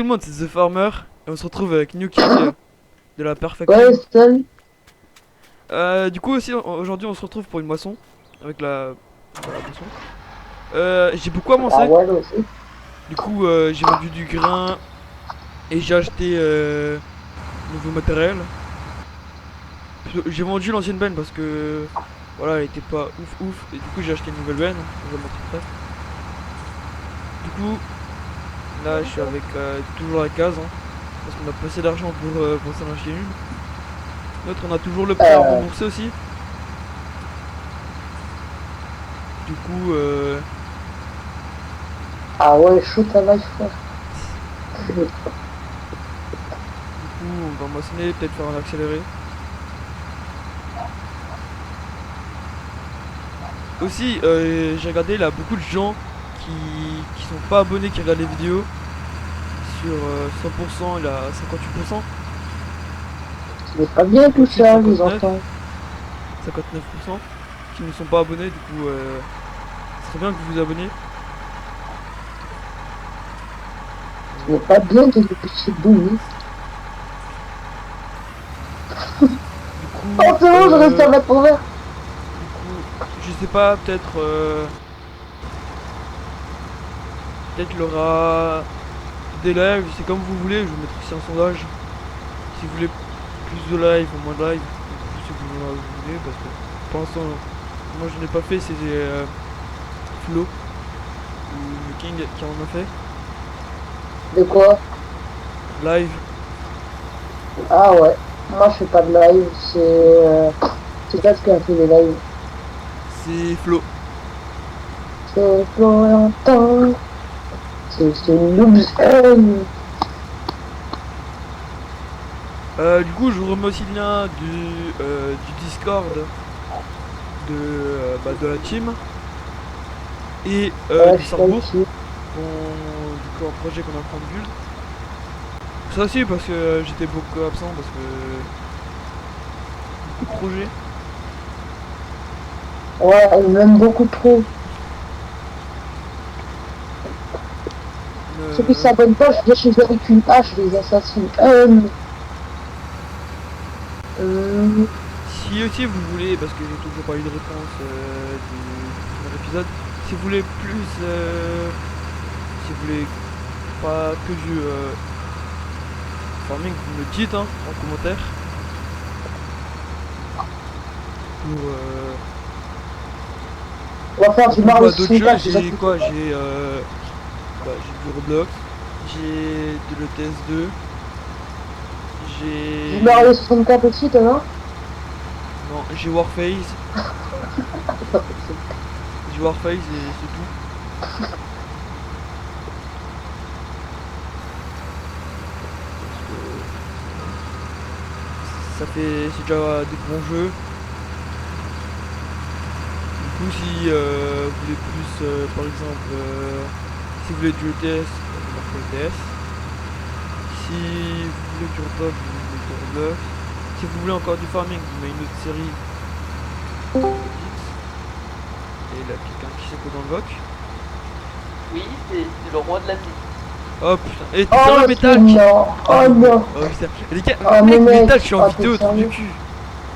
Tout le monde, c'est The Farmer et on se retrouve avec New King de la Perfect Ouais, Team. salut. Du coup aussi aujourd'hui on se retrouve pour une moisson avec la moisson. J'ai beaucoup Ah avancé. ouais, moi aussi. Du coup j'ai vendu du grain et j'ai acheté nouveau matériel. J'ai vendu l'ancienne benne parce que voilà elle était pas ouf et du coup j'ai acheté une nouvelle benne. Je vais vous montrer après. Du coup là je suis avec toujours la case parce qu'on a pas assez d'argent pour s'en acheter une. L'autre on a toujours le prêt à Euh, rembourser aussi. Du coup ah ouais, shoot à life, frère. Du coup, on va moissonner, peut-être faire un accéléré. Aussi, j'ai regardé là beaucoup de gens qui sont pas abonnés, qui regardent les vidéos sur 100%, il a 58%, C'est pas bien tout aussi ça, les 59, enfants. 59% qui ne sont pas abonnés. Du coup, ce serait bien que vous vous abonnez. Ce n'est pas bien de des petits bouillis. Du Oh, coup, c'est bon, je reste à mettre ouvert. je sais pas, peut-être il y aura des lives, c'est comme vous voulez. Je vais mettre ici un sondage. Si vous voulez plus de live ou moins de live, plus ce que vous voulez, parce que pour l'instant, moi je n'ai pas fait, c'est Flo ou le King qui en a fait. De quoi? Live, Ah ouais. Moi, je fais pas de live. C'est pas ce qui a fait les lives. c'est Flo. C'est Florentin. C'est Noobs. Du coup, je vous remets aussi le lien du Discord de la team et Ouais, du je suis Sarbourg, ici. du coup, un projet qu'on est en train de build. Ça aussi parce que j'étais beaucoup absent parce que beaucoup de projets. Ouais, ils m'aiment beaucoup trop. Ceux qui Euh, s'abonnent pas, je vais chez eux avec une hache, les assassins. Euh, Si aussi vous voulez, parce que j'ai toujours pas eu de réponse du premier épisode, si vous voulez plus, si vous voulez pas que du farming, vous me dites en commentaire. Pour, on va faire du pour jouer Mario à d'autres jeux, 64, déjà j'ai que quoi? J'ai du Roblox, j'ai de l'ETS2, du j'ai... Mario 64 aussi, toi, non? Non, j'ai Warface, j'ai Warface et c'est tout. Parce que c'est déjà des bons jeux. Du coup, si vous voulez plus, par exemple, si vous voulez du ETS, vous marquez ETS. Si vous voulez du Roblox, vous mettez du Roblox. Si vous voulez encore du farming, vous mettez une autre série, vous me dites. Et là, quelqu'un qui s'écoute dans le voc. Oui, c'est le roi de la vie. Oh putain, et t'es Oh, sérieux, c'est Métal? non. Oh Oh non, mais. non. Oh putain. Les gars, Oh, mais mec, mec. Métal, je suis en Oh, t'es vidéo, trou du sérieux? cul.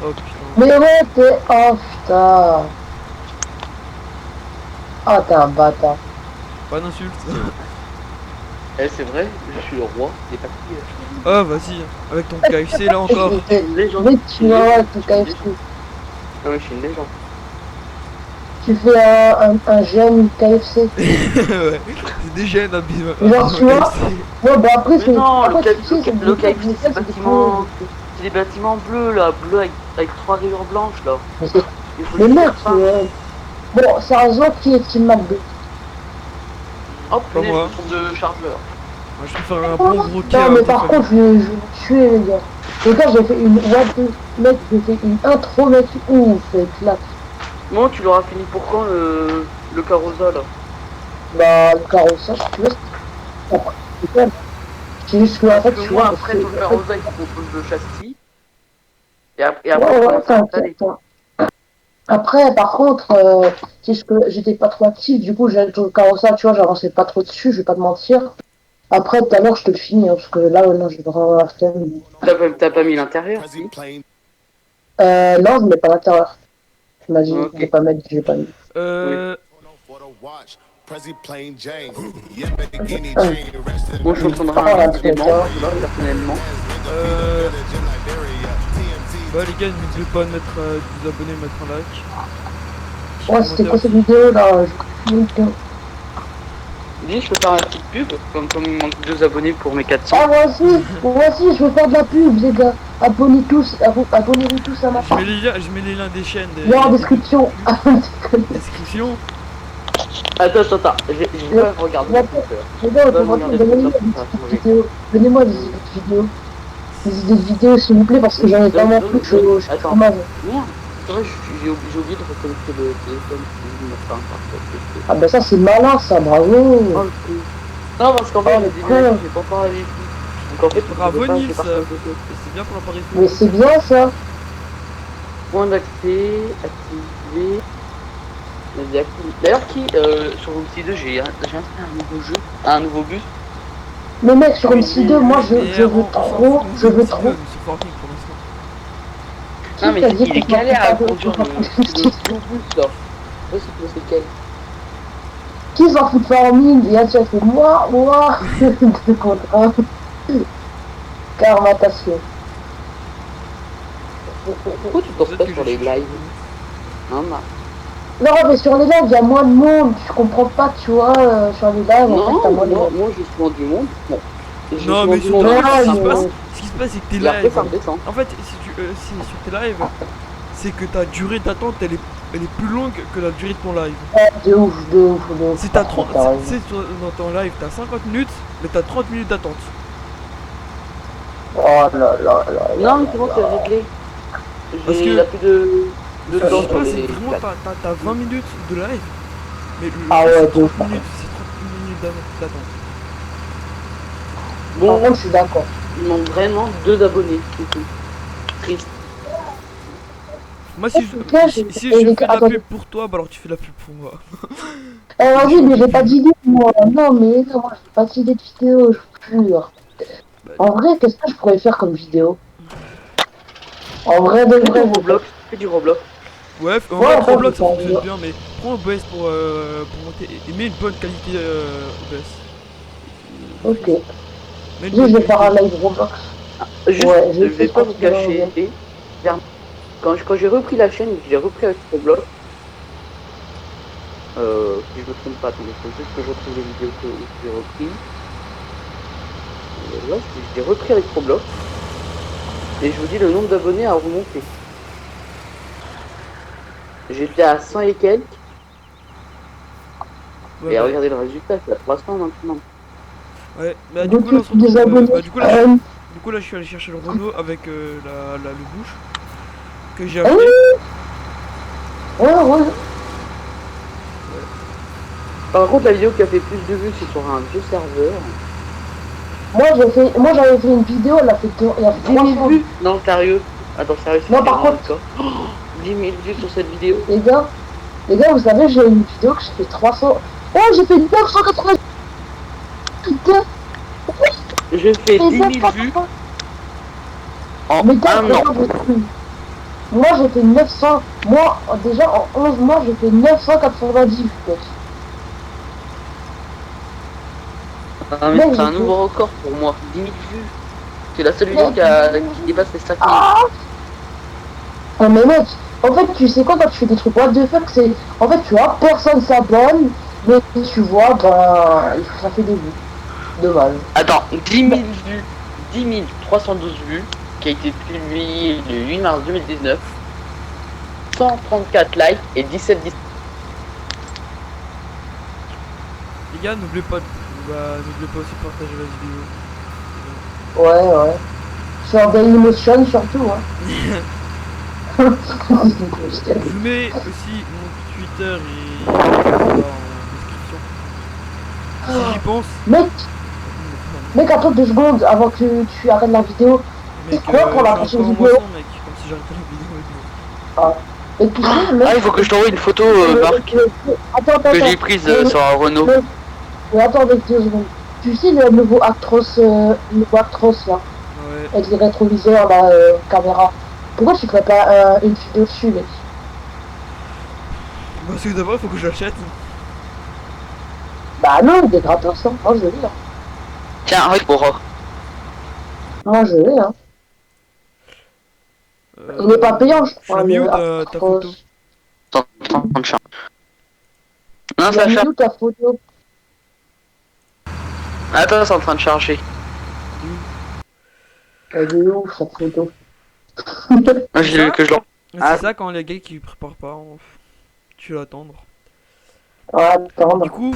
Oh putain. Mais ouais, t'es. Oh putain. Oh, t'es un bâtard. Pas d'insulte. Eh, c'est vrai, je suis le roi des papilles. Oh, vas-y, avec ton KFC là encore. Je suis une légende. Mais Je suis tu une vas voir légende. ton Je suis une KFC. légende. Non, mais je suis une légende. Tu fais un jeune KFC. Ouais, c'est des gènes à Genre, tu vois? KFC. Ouais, bah après, Mais c'est. non, Après, tu sais, c'est le des KFC, des c'est c'est des gros. c'est des bâtiments bleus là, bleus avec trois rayures blanches là. Mais c'est- Il faut mais juste mec, faire ça. bon, sérieusement, qui est Team McDo? Oh Pas punaise, je moi. me trompe de chargeur. Moi, je préfère un bon gros Non, mais KFC par contre, je vais vous tuer, les gars. Les gars, j'ai fait une. What the- Mec, j'ai fait une intro, mec. Ouf, c'est éclate. Bon, tu l'auras fini pour quand le carroza là? Bah, le carrossage, si tu veux, c'est après. C'est juste que, en Parce fait, que tu moi, vois, après, sur le en fait, carroza, il faut qu'on pose le châssis. Et après, ouais, on ouais, commence à installer. t'inquiète. Après, par contre, c'est ce que j'étais pas trop active, du coup, j'ai le carrossage, tu vois, j'avançais pas trop dessus, je vais pas te mentir. Après, tout à l'heure, je te le finis, hein, parce que là, non, j'ai vraiment la flemme. T'as pas mis l'intérieur? Si. Non, je mets pas l'intérieur. Tu m'as dit Ok. de pas mettre, je l'ai pas mis. Moi, je suis en train de Ah, réinviter les d'accord. membres, là, personnellement. Bah les gars, n'oubliez pas de mettre de vous abonner, mettre un like. Ouais, c'était quoi cette vidéo là? Je vidéo. Dis, je peux faire une petite pub, comme il manque 2 abonnés pour mes 400. Ah, moi aussi, je veux faire de la pub, les gars. Abonnez-vous tous à ma chaîne. Je mets les liens des chaînes. Lien en description. Description. Attends, j'ai pas regardé. Les gars, donnez-moi des vidéos. Donnez-moi des idées de vidéos. Des idées de vidéos, s'il vous plaît, parce que j'en ai vraiment plus. Je suis Attends. dommage. Merde, c'est vrai, j'ai oublié de reconnecter le téléphone. Ah, bah ça, c'est malin, ça, bravo. Oh, non, parce qu'en fait, Oh, j'ai déménagé, j'ai pas encore la wifi. Donc en fait, Bravo Nils, j'ai pas c'est bien pour l'appareil photo. Mais c'est bien ça. point d'accès, activé. D'ailleurs, sur Roomsy 2, j'ai installé un nouveau jeu, un nouveau bus. Mais mec, sur MC2, moi, je veux trop. C'est Fortnite pour l'instant. Non, mais Qui t'a dit il est qu'on galère à peut pas conduire le nouveau bus là. Je sais pas c'est lequel. Qui s'en fout de farming? Et là, tu as fait moi, de contrat. Carmatation. Pourquoi tu penses pas sur les lives? Non, non. Non, mais sur les lives, il y a moins de monde. Je comprends pas, tu vois. Sur les lives, en fait, t'as moins de monde. Moi j'ai souvent du monde. Bon. J'ai Non, souvent mais du surtout, monde. ce qui se passe, c'est que tes Et après, lives. ça redescend. En fait, si sur tes lives, c'est que ta durée d'attente, elle est plus longue que la durée de ton live. De ouf. Si t'as 30, dans ton live, t'as 50 minutes, mais t'as 30 minutes d'attente. Oh là là. Non, mais c'est bon, c'est réglé. Parce que- Il a plus de Ce temps qui se sur passe, c'est les. que vraiment, t'as 20 minutes de live, mais Ah ouais, c'est de 30 ouf. minutes, c'est 30 minutes d'attente. Par Bon, contre, je suis d'accord. il manque vraiment 2 abonnés, c'est tout. Triste. Moi, si Ok, je fais de la pub pour toi, bah alors tu fais de la pub pour moi. Vas-y, mais j'ai pas d'idée, moi. Non, mais non, moi, j'ai pas d'idée de vidéo, je vous jure. En vrai, qu'est-ce que je pourrais faire comme vidéo? En vrai, de Fais du vrai. Roblox, fais du Roblox. Ouais, en Ouais, vrai, après, Roblox, ça je fonctionne vais bien, mais prends OBS pour monter et mets une bonne qualité OBS. Ok. Mets une Je bonne vais faire un qualité. live Roblox. Juste, Ouais, je vais pas vous cacher. Quand j'ai repris la chaîne, j'ai repris avec Roblox. Si je me trompe pas, attendez, il faut juste que je retrouve les vidéos que j'ai repris. Là, j'ai repris avec Roblox. Et je vous dis, le nombre d'abonnés a remonté. J'étais à 100 et quelques. Ouais, Et bah, regardez le résultat, c'est à 300 maintenant. ouais. Bah, du coup, là, on se Des retrouve, abonnés. bah, du coup, là, je suis allé chercher le Renault avec le bouche que j'ai Ah acheté. oui. Ouais. Par contre, la vidéo qui a fait plus de vues, c'est sur un vieux serveur. Moi, j'avais fait une vidéo, elle a fait 10 000 300 vues. Non, sérieux. Attends, sérieux, c'est Non, par vraiment contre- le cas. 10 000 vues sur cette vidéo. Les gars, vous savez, j'ai une vidéo que j'ai fait 300. Oh, j'ai fait 980. Putain, Je fais 10 000 vues en mais gars, un an. moi, j'ai fait 900. Moi, déjà, en 11 mois, j'ai fait 990 vues, mec. Ah, mais c'est un nouveau record pour moi. 10 000 vues. C'est la seule vidéo qui dépasse les 5 000. Ah, mais mec, en fait, tu sais quoi, quand tu fais des trucs what the fuck, c'est. En fait, tu vois, personne s'abonne, mais tu vois, ça fait des vues. Dommage. Attends, 10 000 vues. 10 312 vues. Qui a été publié le 8 mars 2019. 134 likes et 17 dislikes. Les gars, n'oubliez pas aussi de partager la vidéo. Ouais. Sur Dailymotion surtout, hein. Je vous mets aussi mon Twitter et en description. Si j'y pense. Mec, attends 2 secondes avant que tu arrêtes la vidéo. Mec, quoi pour la je suis prochaine encore en vidéo moisson, mec, comme si j'arrêtais la vidéo et tout. Et tu sais, mec. Ah, il faut que je t'envoie une photo, Marc, Attends. que j'ai prise sur un Renault. Mais attends, avec 2 secondes. tu sais le nouveau Actros là, Ouais. avec les rétroviseurs là, caméra. Pourquoi tu ferais pas une vidéo dessus, mec? Parce que d'abord, il faut que j'achète. Bah non, il est gratos, hein. Moi je l'ai, hein. Tiens, arrête pour. Moi je l'ai, hein. Il n'est pas payant, je Tu l'as crois, mis où le ta Actros. photo? Non, Il ça a mis charge. où ta photo? Attends, c'est en train de charger. Elle est où cette photo? Moi, C'est j'ai vu ça? que je l'en. C'est Ah, ça quand les gars qui préparent pas, tu vas attendre. Attends, Du coup,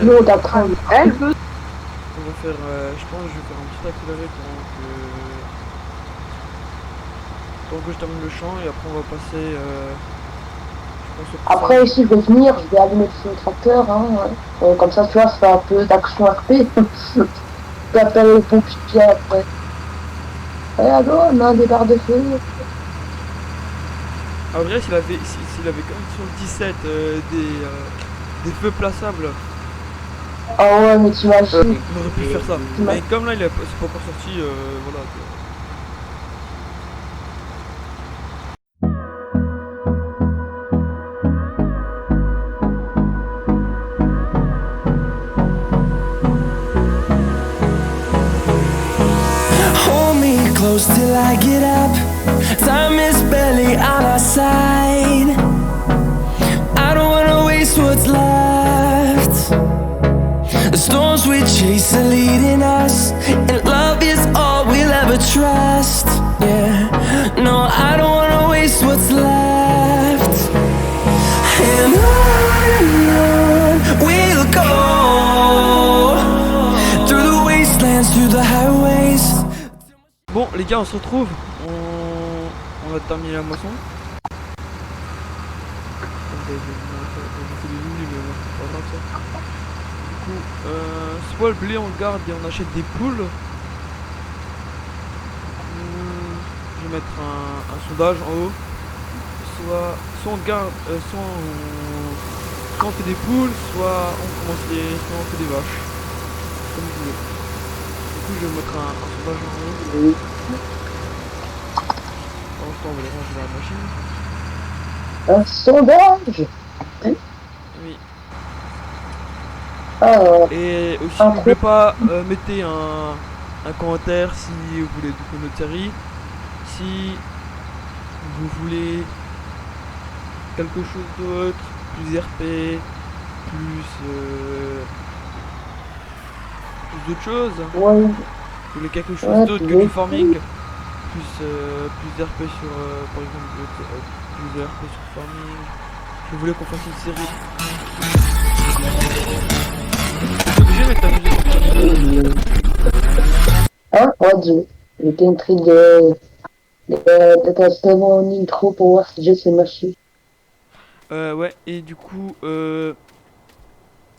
nous on t'apprend. elle veut. on va faire, je pense que je vais faire un petit accéléré tant que je termine le champ et après on va passer, je pense au Après, passage. ici, je vais venir, je vais allumer le tracteur, hein, ouais. Comme ça, tu vois, ça fait un peu d'action RP. T'appelles le pompier après. Eh, allô, on a un départ de feu. En vrai, s'il avait quand même sur le 17 des feux plaçables, Ah ouais, mais t'imagines. on aurait pu faire ça. Mais comme là, c'est pas encore sorti, voilà. Hold me close till I get up. Time is barely on our side. I don't wanna waste what's left. The storms we chase are leading us, and love is all we'll ever trust. Yeah, no, I don't wanna waste what's left. And on we'll go, through the wastelands, through the highways. Bon, les gars, on se retrouve. On va terminer la moisson. J'ai fait des oublis, mais bon, c'est pas grave ça. Du coup, soit le blé on le garde et on achète des poules. Je vais mettre un sondage en haut. Soit on garde, soit on fait des poules, soit on fait des vaches. Comme vous voulez. Du coup, je vais mettre un sondage en haut. Pendant ce temps, on va les ranger dans la machine. Un sondage. Oui. Ah, Et aussi, Un n'oubliez pas, mettez un commentaire si vous voulez découvrir notre série. Si vous voulez quelque chose d'autre, plus RP, plus d'autres choses. ouais. Vous voulez quelque chose Ouais, d'autre que plus du farming, plus RP sur, par exemple, plus de RP sur farming. Si vous voulez qu'on fasse une série. T'es obligé de mettre ta musique. Hein? Ouais, dis. J'étais intrigué de mon intro pour voir si j'ai ces machines. Ouais, et du coup,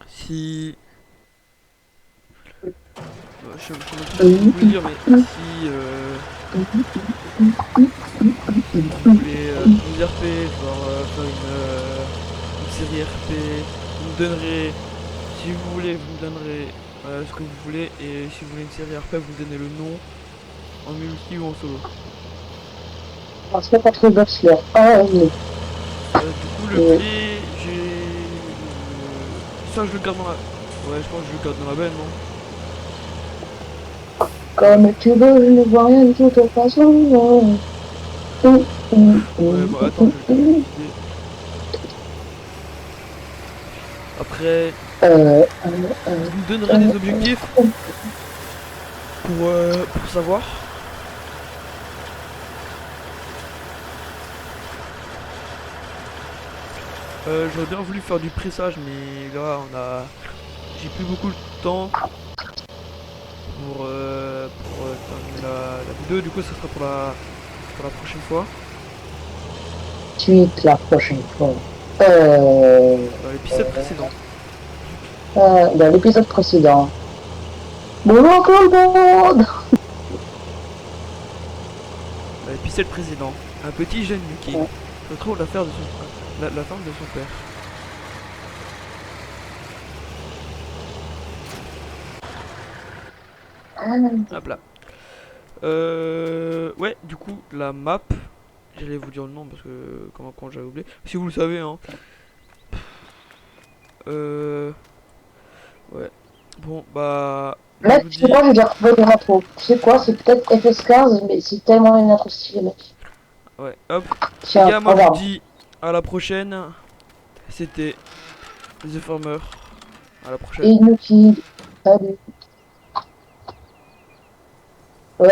si... je sais même pas ce que je voulais dire, mais si vous voulez plus RP, genre faire une série RP, vous me donnerez, si vous voulez, vous me donnerez ce que vous voulez, et si vous voulez une série RP, vous me donnez le nom, en multi ou en solo. Parce que pas trop bachelor. Ah, oui. Du coup, le blé, ça je le garde dans la... Ouais, je pense que je le garde dans la benne, non? Comme tu veux, je ne vois rien de toute façon. Ouais, bah attends, je vais décider. Après, vous me donnerez des objectifs pour savoir. J'aurais bien voulu faire du pressage, mais là, j'ai plus beaucoup de temps pour terminer la vidéo. Du coup, ça sera pour la prochaine fois. Suite la prochaine fois. Dans l'épisode précédent. Dans l'épisode précédent. Bonjour tout le monde! Dans l'épisode précédent, un petit jeune Yuki retrouve l'affaire de la femme de son père. Hop là. Ouais, du coup, la map. J'allais vous dire le nom parce que comment quand j'avais oublié. Si vous le savez, hein. Ouais. Bon, bah. Je Mec, vous tu sais dis. quoi, j'ai déjà retrouvé une intro. Tu sais quoi, c'est peut-être FS15, mais c'est tellement une intro stylée, mec. Ouais, hop. Les Tiens, gars, moi je vous regarde. dis à la prochaine. C'était The Farmer. À la prochaine. Inutile. Salut. Ouais.